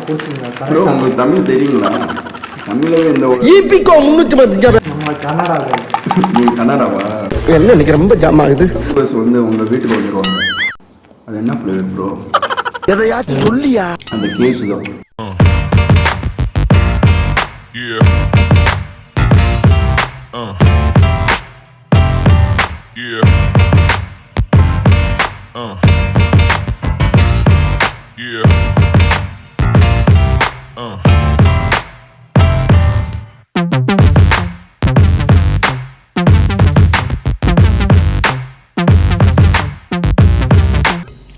போச்சுங்க. ப்ரோ உங்களுக்கு தமிழ் தெரியுங்களா? தமிழே இந்த ஈபிகோ 310 நம்ம கன்னடா गाइस. நீங்க கன்னடாவா? என்ன இன்னைக்கு ரொம்ப ஜாம் ஆகுது. பஸ் வந்து உங்க வீட்டுக்கு வந்துருவாங்க. அது என்ன ஃப்ளேவர் ப்ரோ? எதையாச்சும் சொல்லியா? அந்த கேஸ் தான். Yeah. Yeah. Yeah.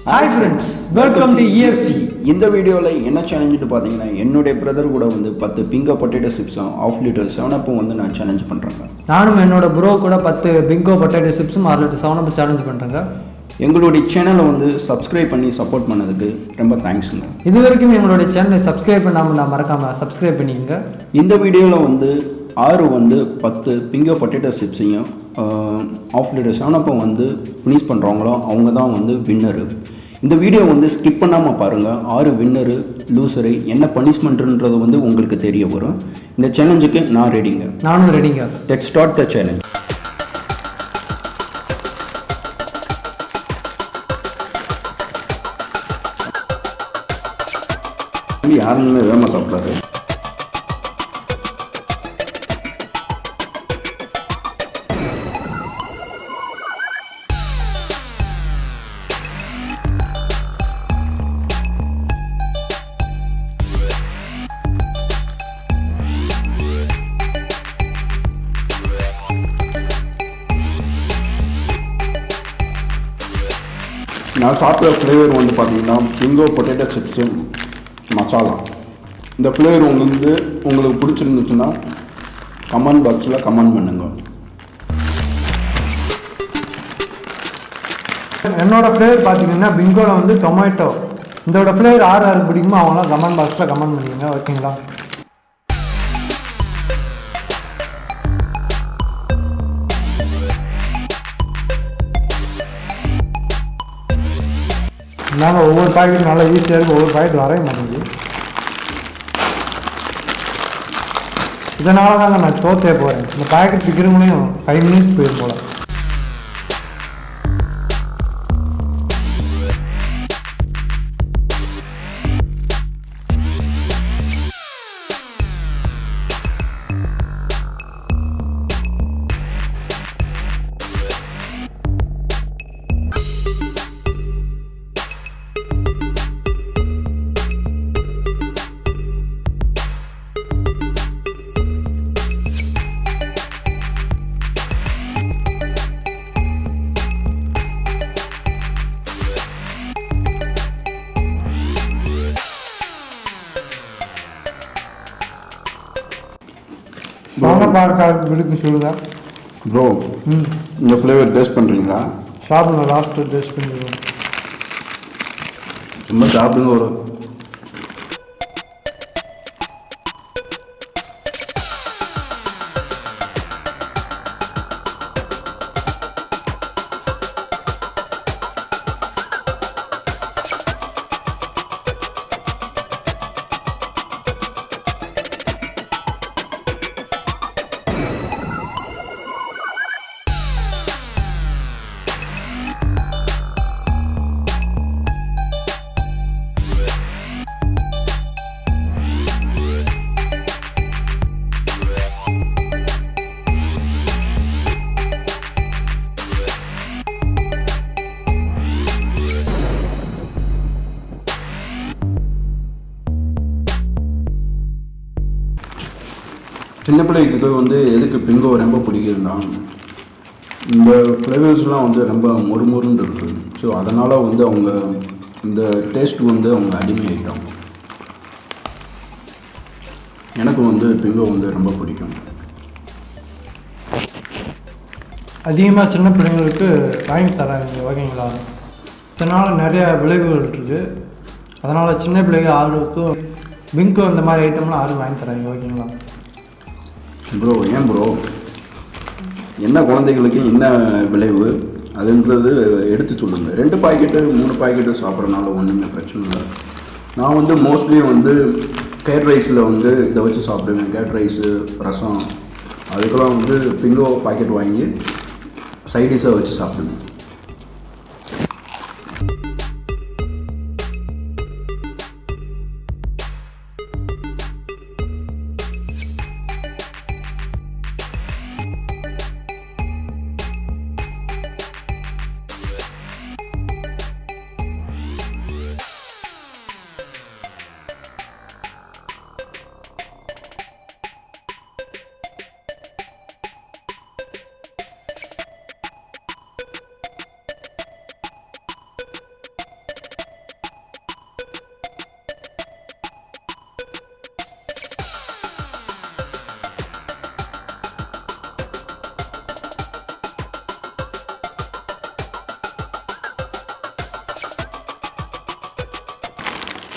Hi friends, welcome to EFC. இந்த வீடியோவில் என்ன சேலஞ்சுன்னு பார்த்தீங்கன்னா என்னுடைய பிரதர் கூட வந்து 10 பிங்கோ பொட்டேட்டோ சிப்ஸும் ½ லிட்டர் 7up வந்து நான் சேலஞ்ச் பண்ணுறேங்க. நானும் என்னோட ப்ரோ கூட 10 பிங்கோ பொட்டேட்டோ சிப்ஸும் 6 லிட்டர் 7up சேலஞ்ச் பண்ணுறேங்க. எங்களுடைய சேனலை வந்து சப்ஸ்கிரைப் பண்ணி சப்போர்ட் பண்ணதுக்கு ரொம்ப தேங்க்ஸுங்க. இது வரைக்கும் எங்களுடைய சேனலை சப்ஸ்கிரைப் பண்ணாமல் நான் மறக்காமல் சப்ஸ்கிரைப் பண்ணிக்கங்க. இந்த வீடியோவில் வந்து 6 வந்து 10 பிங்கோ பொட்டேட்டோ சிப்ஸையும் ½ லிட்டர் 7up வந்து ஃபினிஷ் பண்ணுறவங்களோ அவங்க தான் வந்து வின்னரு. இந்த வீடியோ வந்து ஸ்கிப் பண்ணாமல் பாருங்கள். 6 வின்னரு லூசரு என்ன பனிஷ்மெண்ட்ன்றது வந்து உங்களுக்கு தெரிய வரும். இந்த சேலஞ்சுக்கு நான் ரெடிங்க. நானும் ரெடிங்க. Let's start the challenge. யாருன்னு வேகமாக சாப்பிட்றாரு. நான் சாப்பிட்ற ஃப்ளேவர் வந்து பார்த்தீங்கன்னா பிங்கோ பொட்டேட்டோ சிப்ஸு மசாலா. இந்த ஃப்ளேவர் உங்களுக்கு பிடிச்சிருந்துச்சுன்னா கமெண்ட் பாக்ஸில் கமெண்ட் பண்ணுங்கள். என்னோட ஃப்ளேவர் பார்த்தீங்கன்னா பிங்கோவில் வந்து டொமேட்டோ. இதோட ஃப்ளேவர் யாருக்கு பிடிக்குமோ அவங்களாம் கமெண்ட் பாக்ஸில் கமெண்ட் பண்ணிக்கோங்க. ஓகேங்களா? நாங்கள் ஒவ்வொரு பாக்கெட் நல்லா ஈஸியாக இருக்குது. ஒவ்வொரு பாக்கெட் வரைய மாட்டேங்குது. இதனால தாங்க நான் தோற்றே போகிறேன். இந்த பாக்கெட் விற்கிறவங்களையும் 5 minutes போயிடும் போல. விடுக்கு சொல்லுங்க ப்ரோ. இந்த ஃப்ளேவர் டேஸ்ட் பண்ணுறீங்களா? சாப்பிடுங்க. லாஸ்ட்டு டேஸ்ட் பண்ணிடுவோம். ரொம்ப சாப்பிடுங்க. ஒரு சின்ன பிள்ளைக்கு வந்து எதுக்கு பிங்கோ ரொம்ப பிடிக்குதுன்னா இந்த ஃப்ளேவர்ஸ்லாம் வந்து ரொம்ப மொறுமொறுன்னு இருக்குது. ஸோ அதனால் வந்து அவங்க இந்த டேஸ்ட் வந்து அவங்க அடிமையாயிட்டாங்க. எனக்கு வந்து பிங்கோ வந்து ரொம்ப பிடிக்கும். அதிகமாக சின்ன பிள்ளைங்களுக்கு வாங்கி தராங்க. ஓகேங்களா? இதனால் நிறைய விளைவுகள் இருக்குது. அதனால் சின்ன பிள்ளைங்க ஆளுக்கும் பிங்கோ இந்த மாதிரி ஐட்டம்லாம் ஆளுக்கு வாங்கி தராங்க. ஓகேங்களா? ப்ரோ ஏன் ப்ரோ என்ன குழந்தைகளுக்கு என்ன விளைவு அதுன்றது எடுத்து சொல்லுங்கள். 2 பாக்கெட்டு 3 பாக்கெட்டு சாப்பிட்றதுனால ஒன்றுமே பிரச்சனை இல்லை. நான் வந்து மோஸ்ட்லி வந்து கேட் ரைஸில் வந்து இதை வச்சு சாப்பிடுவேன். கேட் ரைஸு, ரசம், அதுக்கெல்லாம் வந்து பிங்கோ பாக்கெட் வாங்கி சைடிஷாக வச்சு சாப்பிடுவேன்.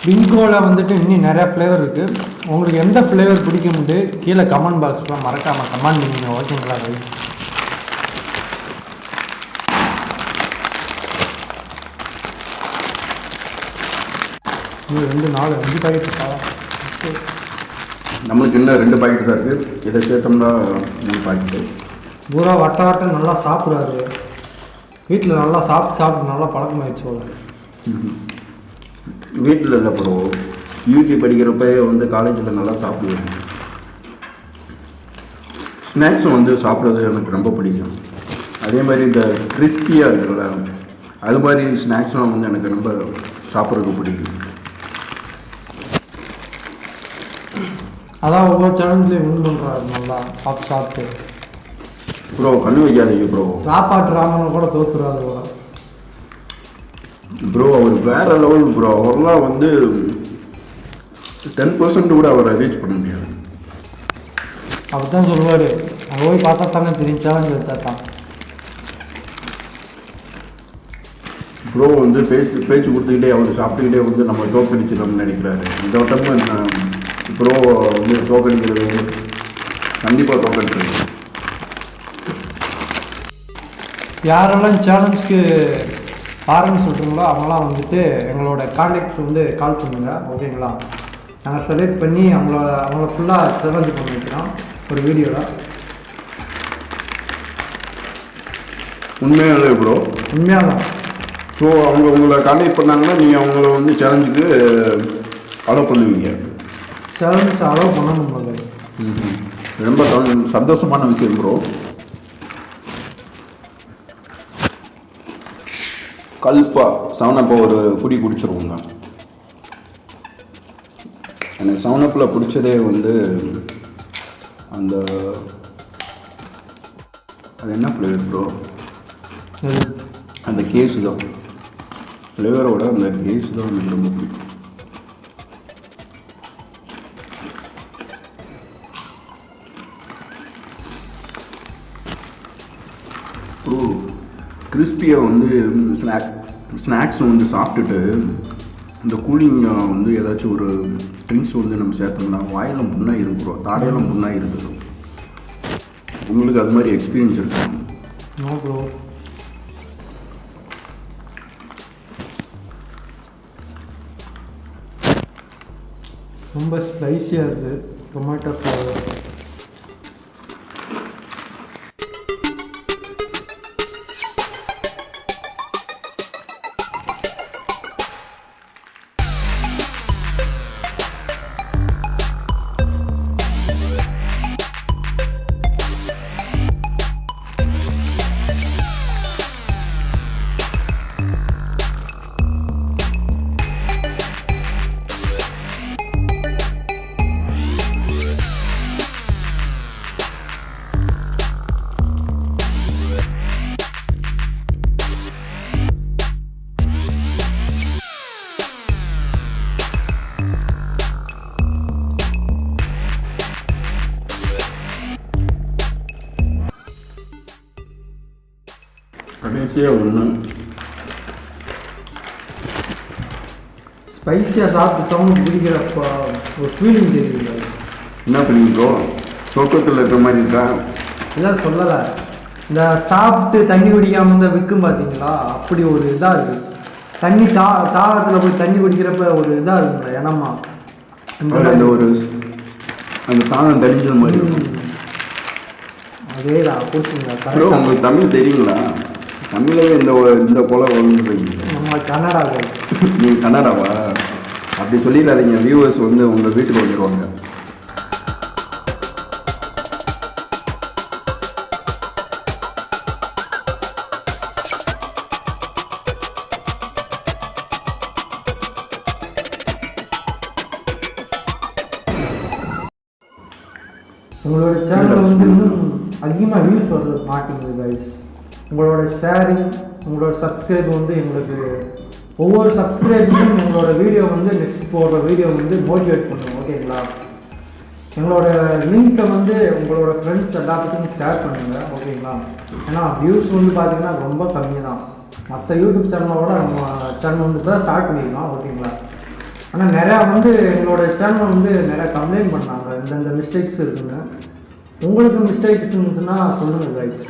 பிங்கோவில் வந்துட்டு இன்னும் நிறையா ஃப்ளேவர் இருக்குது. உங்களுக்கு எந்த ஃப்ளேவர் பிடிக்கும்ட்டு கீழே கமெண்ட் பாக்ஸில் மறக்காமல் கமெண்ட் பண்ணுங்க. ஓகேங்களா ரைஸ்? இன்னும் 2 பாக்கெட் இருக்கா? நம்மளுக்கு இன்னும் 2 பாக்கெட் தான் இருக்குது. இதை சேர்த்தோம்னா 3 பாக்கெட்டு. பூரா வட்ட நல்லா சாப்பிட்றாரு. வீட்டில் நல்லா சாப்பிட்டு நல்லா பழக்கமாகிடுச்சு போல. வீட்டில் இல்லை ப்ரோ, யூஜி படிக்கிறப்ப வந்து காலேஜில் நல்லா சாப்பிடுவேன். ஸ்நாக்ஸும் வந்து சாப்பிட்றது எனக்கு ரொம்ப பிடிக்கும். அதே மாதிரி இந்த கிறிஸ்பியாக இருக்குல்ல, அது மாதிரி ஸ்நாக்ஸும் வந்து எனக்கு ரொம்ப சாப்பிட்றதுக்கு பிடிக்கும். அதான் ஒவ்வொரு சேனல்லையும் வின் பண்ணுறாரு நல்லா சாப்பிட்டு. ப்ரோ கண்ணு வைக்காதீங்க ப்ரோ. சாப்பாட்டு ராமனை கூட தோற்றுறாரு ப்ரோ. அவர் வேறு லெவல் ப்ரோ. அவரெல்லாம் வந்து 10% கூட அவரை ரீச் பண்ண முடியாது. அப்படித்தான் சொல்லுவார். அங்கே போய் பார்த்தா தானே தெரியும், சேலஞ்ச் எடுத்தா தான். ப்ரோ வந்து பேச்சு கொடுத்துக்கிட்டே அவர் சாப்பிட்டுக்கிட்டே வந்து நம்ம தோக்கடிச்சிடணும்னு நினைக்கிறாரு. இந்த வட்டமும் ப்ரோ வந்து தோக்கடிக்கிறது கண்டிப்பாக தோக்கடிக்கிறது. யாரெல்லாம் சேலஞ்சுக்கு ஆரம்பி சொல்கிறீங்களோ அவங்களாம் வந்துட்டு எங்களோட கான்டாக்ட்ஸ் வந்து கால் பண்ணுங்கள். ஓகேங்களா? நாங்கள் செலக்ட் பண்ணி அவங்கள ஃபுல்லாக சேலஞ்சு பண்ணி வைக்கிறோம் ஒரு வீடியோவில். உண்மையாக ப்ரோ, உண்மையாக தான். ஸோ அவங்க உங்களை கான்டாக்ட் பண்ணாங்கன்னா நீங்கள் அவங்கள வந்து சேலஞ்சுக்கு அலோவ் பண்ணுவீங்க? சேலஞ்சு அலோவ் பண்ணணும் போது. ரொம்ப சந்தோஷமான விஷயம் ப்ரோ. கல்பா 7up ஒரு குடி குடிச்சிருவோங்க. எனக்கு 7upல் பிடிச்சதே வந்து அந்த அது என்ன ஃப்ளேவர் ப்ரோ? அந்த கேஸ் தான். ஃப்ளேவரோட அந்த கேஸ் தான் எனக்கு ரொம்ப பிடிக்கும். ப்ரோ கிறிஸ்பியாக வந்து ஸ்நாக்ஸ் வந்து சாப்பிட்டுட்டு இந்த கூலிங்காக வந்து ஏதாச்சும் ஒரு ட்ரிங்க்ஸ் வந்து நம்ம சேர்த்தோம்னா வாயெல்லாம் புண்ணாக இருக்கும், தாடையெல்லாம் புண்ணாக இருக்குது. உங்களுக்கு அது மாதிரி எக்ஸ்பீரியன்ஸ் இருக்கு? No bro. ரொம்ப ஸ்பைஸியாக இருக்குது டொமேட்டோ ஃப்ளேவர். கடைசியாக ஒன்று ஸ்பைஸியாக சாப்பிட்டு சவுண்ட் பிடிக்கிறப்போ ஒரு ஃபீலிங் தெரியுது. என்ன பண்ணீங்களோ சொர்க்கத்தில் இருக்கிற மாதிரி இருக்கா? இதான் சொல்லலை. இந்த சாப்பிட்டு தண்ணி குடிக்காமல் இருந்தால் விற்கும் பார்த்தீங்களா, அப்படி ஒரு இதாக இருக்குது. தண்ணி தாகத்தில் போய் தண்ணி குடிக்கிறப்ப ஒரு இதாக இருக்குங்களா எனமா அந்த ஒரு அந்த தாகம் தடிஞ்ச மாதிரி. அதே தான் பூச்சிங்களா ப்ரோ உங்களுக்கு தமிழ் தெரியுங்களா? தமிழே இந்த கொலை வந்துருக்கீங்க. நம்ம கன்னடா நீங்கள் கன்னடாவா? அப்படி சொல்லிடாதீங்க, வியூவர்ஸ் வந்து உங்கள் வீட்டுக்கு வந்துடுவாங்க. உங்களோட சேனல் வந்து இன்னும் அதிகமாக வியூஸ் வர்றது மாட்டேங்குது கைஸ். உங்களோட ஷேரிங், உங்களோட சப்ஸ்கிரைப் வந்து எங்களுக்கு ஒவ்வொரு சப்ஸ்கிரைபுக்கும் எங்களோட வீடியோ வந்து நெக்ஸ்ட் போடுற வீடியோ வந்து மோட்டிவேட் பண்ணுவோம். ஓகேங்களா? எங்களோட லிங்க்கை வந்து உங்களோட ஃப்ரெண்ட்ஸ் எல்லாத்துக்கும் ஷேர் பண்ணுங்கள். ஓகேங்களா? ஏன்னா வியூஸ் வந்து பார்த்திங்கன்னா ரொம்ப கம்மி தான். மற்ற யூடியூப் சேனலோட நம்ம சேனல் வந்து தான் ஸ்டார்ட் பண்ணிக்கலாம். ஓகேங்களா? ஆனால் நிறையா வந்து எங்களோட சேனல் வந்து நிறையா கம்ப்ளைண்ட் பண்ணாங்க, இந்தந்த மிஸ்டேக்ஸ் இருக்குன்னு. உங்களுக்கு மிஸ்டேக்ஸ் இருந்துச்சுன்னா சொல்லுங்கள் கைஸ்.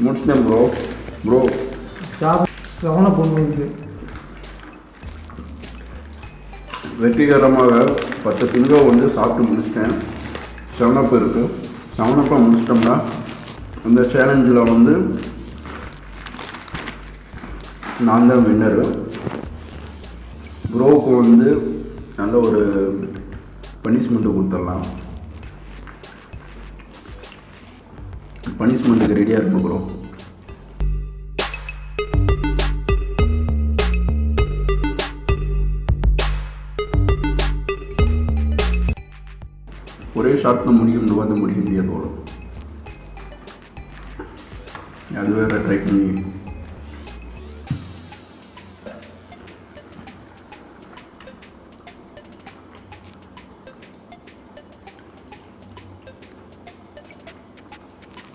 முடிச்சிட்டேன் ப்ரோ சவன பொண்ணு இருக்குது. வெற்றிகரமாக 10 பிங்கோ வந்து சாப்பிட்டு முடிச்சிட்டேன். 7up இருக்குது. 7up முடிச்சிட்டோம்னா அந்த சேலஞ்சில் வந்து நான் தான் வின்னரு. ப்ரோவுக்கு வந்து நல்ல ஒரு பனிஷ்மெண்ட்டு கொடுத்துடலாம். பனிஷ்மெண்ட்டுக்கு ரெடியாக இருக்கும் ப்ரோ. ஒரே ஷாட்டில் முடியும்னு பார்த்து முடிக்க முடியாது போல. அது வேறு ட்ரை பண்ணி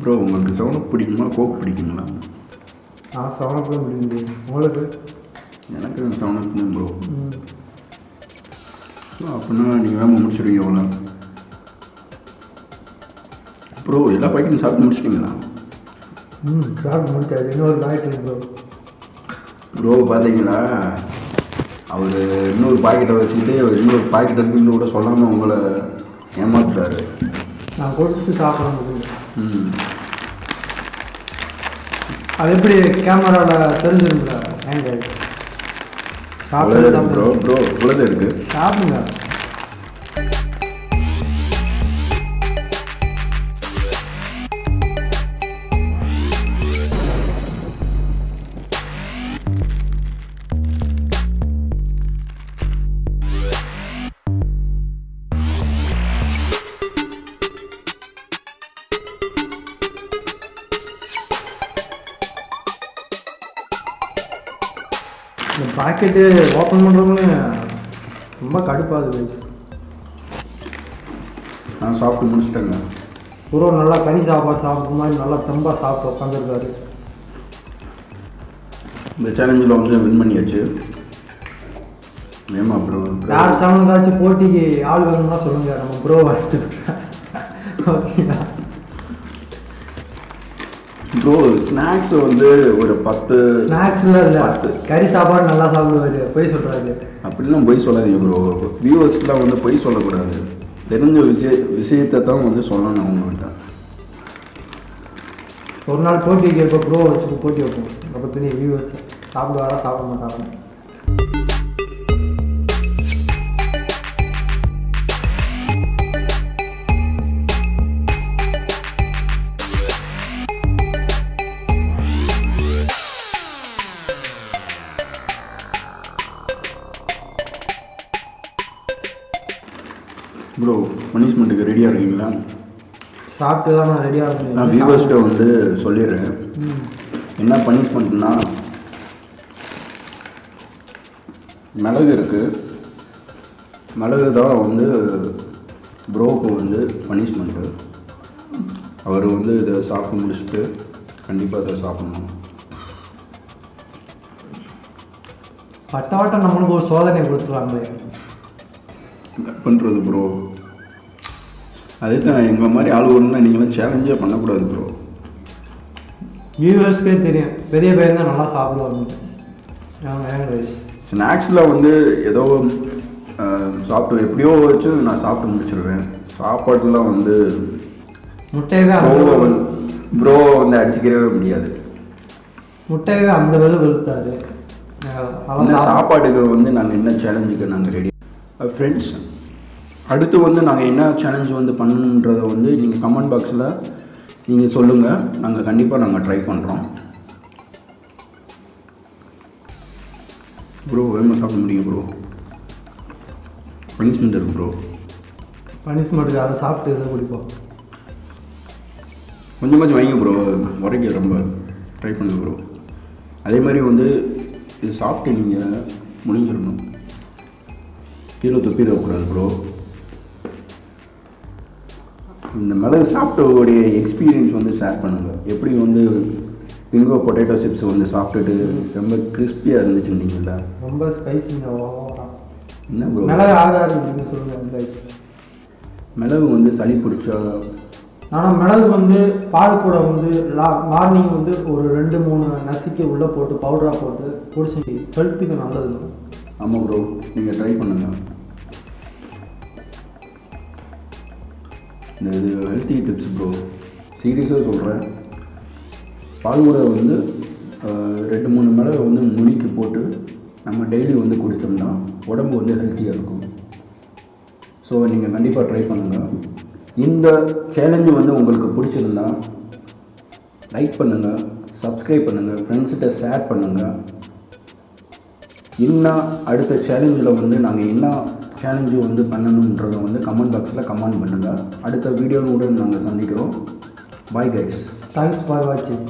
ப்ரோ உங்களுக்கு 7up பிடிக்குமா கோக் பிடிக்குங்களா? நான் 7up பிடிக்குது. உங்களுக்கு? எனக்கு 7up தான் ப்ரோ. அப்படின்னா நீங்கள் வேலை முடிச்சிடுவீங்க எவ்வளோ ப்ரோ? எல்லா பாக்கெட்டும் சாப்பிட்டு முடிச்சிட்டிங்களா? சாப்பிட்டு முடிச்சாது. இன்னொரு பாக்கெட் ப்ரோ. ப்ரோ பார்த்தீங்களா, அவர் இன்னொரு பாக்கெட்டை வச்சுக்கிட்டு இன்னொரு பாக்கெட் இருக்குன்னு கூட சொல்லாமல் உங்களை ஏமாத்துறாரு. நான் கொடுத்து சாப்பிட முடியும். அது எப்படி கேமராவில் தெரிஞ்சிருங்களா? ஏங்க சாப்பிட்டு ப்ரோ இவ்வளோதான் இருக்குது. சாப்பிடுங்க. இந்த பாக்கெட்டு ஓப்பன் பண்ணுறவங்களே ரொம்ப கடுப்பாகுது கைஸ். நான் சாப்பிட்டு முடிச்சிட்டேங்க. ப்ரோ நல்லா கறி சாப்பாடு சாப்பிட்ற மாதிரி நல்லா தெம்பாக சாப்பிட்டு உட்காந்துருக்காரு. இந்த சேலஞ்சில் வந்து வின் பண்ணியாச்சு. ஏமா ப்ரோ யார் சேனலுக்காச்சும் போட்டிக்கு ஆள் வேணும்னா சொல்லுங்கள், நம்ம ப்ரோ அடிச்சு விட்றேன். ஓகேங்களா ப்ரோ? ஸ்நாக்ஸ் வந்து ஒரு 10 ஸ்நாக்ஸில் இல்லை, கறி சாப்பாடு நல்லா சாப்பிடுவார். பொய் சொல்கிறாரு. அப்படிலாம் பொய் சொல்லாதீங்க ப்ரோ. வியூவர்ஸ்லாம் வந்து பொய் சொல்லக்கூடாது. தெரிஞ்ச விஷயத்தை தான் வந்து சொல்லணும் அவங்கள்ட்ட. ஒரு நாள் போட்டி வைக்கிறப்ப ப்ரோ வச்சு போட்டி வைப்போம். அப்போ தெரியும் வியூவர்ஸ் சாப்பிடுவாரா சாப்பிட மாட்டாங்க. ப்ரோ பனிஷ்மெண்ட்டுக்கு ரெடியாக இருக்கீங்களா? சாப்பிட்டு தான் நான் ரெடியாக இருக்கேன். நான் வியூவர்ஸ்கிட்ட வந்து சொல்லிடுறேன். என்ன பனிஷ்மெண்ட்னா, மிளகு இருக்குது. மிளகு தான் வந்து ப்ரோவுக்கு வந்து பனிஷ்மெண்ட்டு. அவர் வந்து இதை சாப்பிட்டு முடிச்சுட்டு கண்டிப்பாக இதை சாப்பிட்ணும். பட்டவட்டம் நம்மளுக்கு ஒரு சோதனை கொடுத்துருவாங்களே. கட் பண்ணுறது ப்ரோ. அதுதான் எங்களை மாதிரி ஆள் ஒன்றுனா நீங்களாம் சேலஞ்சே பண்ணக்கூடாது ப்ரோ. வியூவர்ஸ்க்கே தெரியும் பெரிய பையன் தான் நல்லா சாப்பிடுவாங்க. ஸ்நாக்ஸில் வந்து ஏதோ சாப்பிட்டு எப்படியோ வச்சு நான் சாப்பிட்டு முடிச்சிடுவேன். சாப்பாடுலாம் வந்து முட்டையவே ப்ரோ வந்து அடிச்சுக்கிறவே முடியாது. முட்டையவே அந்த வேலை வெளுத்தாரு. சாப்பாடுக்கு வந்து நாங்கள் என்ன சேலஞ்சுக்கு நாங்கள் ரெடி. ஃப்ரெண்ட்ஸ், அடுத்து வந்து நாங்கள் என்ன சேலஞ்ச் வந்து பண்ணணுன்றதை வந்து நீங்கள் கமெண்ட் பாக்ஸில் நீங்கள் சொல்லுங்கள். நாங்கள் கண்டிப்பாக ட்ரை பண்ணுறோம். ப்ரோ வேணுமா சாப்பிட முடியும் ப்ரோ. பனிஷ்மெண்ட் இருக்கு ப்ரோ. பனிஷ்மெண்ட்டுக்கு அதை சாப்பிட்டு இதை குடிப்போம். கொஞ்சம் வைங்க ப்ரோ. உரைக்க ரொம்ப ட்ரை பண்ணுங்க ப்ரோ. அதே மாதிரி வந்து இது சாப்பிட்டு நீங்கள் முடிஞ்சிடணும். கீழே துப்பிடக்கூடாது ப்ரோ. இந்த மிளகு சாப்பிட்டோடைய எக்ஸ்பீரியன்ஸ் வந்து ஷேர் பண்ணுங்கள். எப்படி வந்து பிங்கோ பொட்டேட்டோ சிப்ஸ் வந்து சாப்பிட்டுட்டு ரொம்ப கிறிஸ்பியாக இருந்துச்சுன்னீங்களா? ரொம்ப ஸ்பைசிங்க. என்ன ப்ரோ மிளகு ஆகாது நீங்கள் சொல்லுங்கள். மிளகு வந்து சளி பிடிச்சா, ஆனால் மிளகு வந்து பால் கூட வந்து மார்னிங் வந்து ஒரு 2-3 நசுக்கி உள்ளே போட்டு பவுடராக போட்டு குடிச்சு ஹெல்த்துக்கு நல்லது. ஆமாம் ப்ரோ, நீங்கள் ட்ரை பண்ணுங்கள். இது ஹெல்த்தி டிப்ஸ் ப்ரோ, சீரியஸாக சொல்கிறேன். பால் கூட வந்து 2-3 மிளகு வந்து நுணுக்கி போட்டு நம்ம டெய்லி வந்து குடித்தோம்னா உடம்பு வந்து ஹெல்த்தியாக இருக்கும். ஸோ நீங்கள் கண்டிப்பாக ட்ரை பண்ணுங்கள். இந்த சேலஞ்சு வந்து உங்களுக்கு பிடிச்சிருந்தா லைக் பண்ணுங்கள், சப்ஸ்கிரைப் பண்ணுங்கள், ஃப்ரெண்ட்ஸ்கிட்ட ஷேர் பண்ணுங்கள். இன்னும் அடுத்த சேலஞ்சில் வந்து நாங்கள் என்ன சேலஞ்சு வந்து பண்ணணுன்றதை வந்து கமெண்ட் பாக்ஸில் கமெண்ட் பண்ணுங்கள். அடுத்த வீடியோவுடன் நாங்கள் சந்திக்கிறோம். Bye guys. தேங்க்ஸ் ஃபார் வாட்சிங்.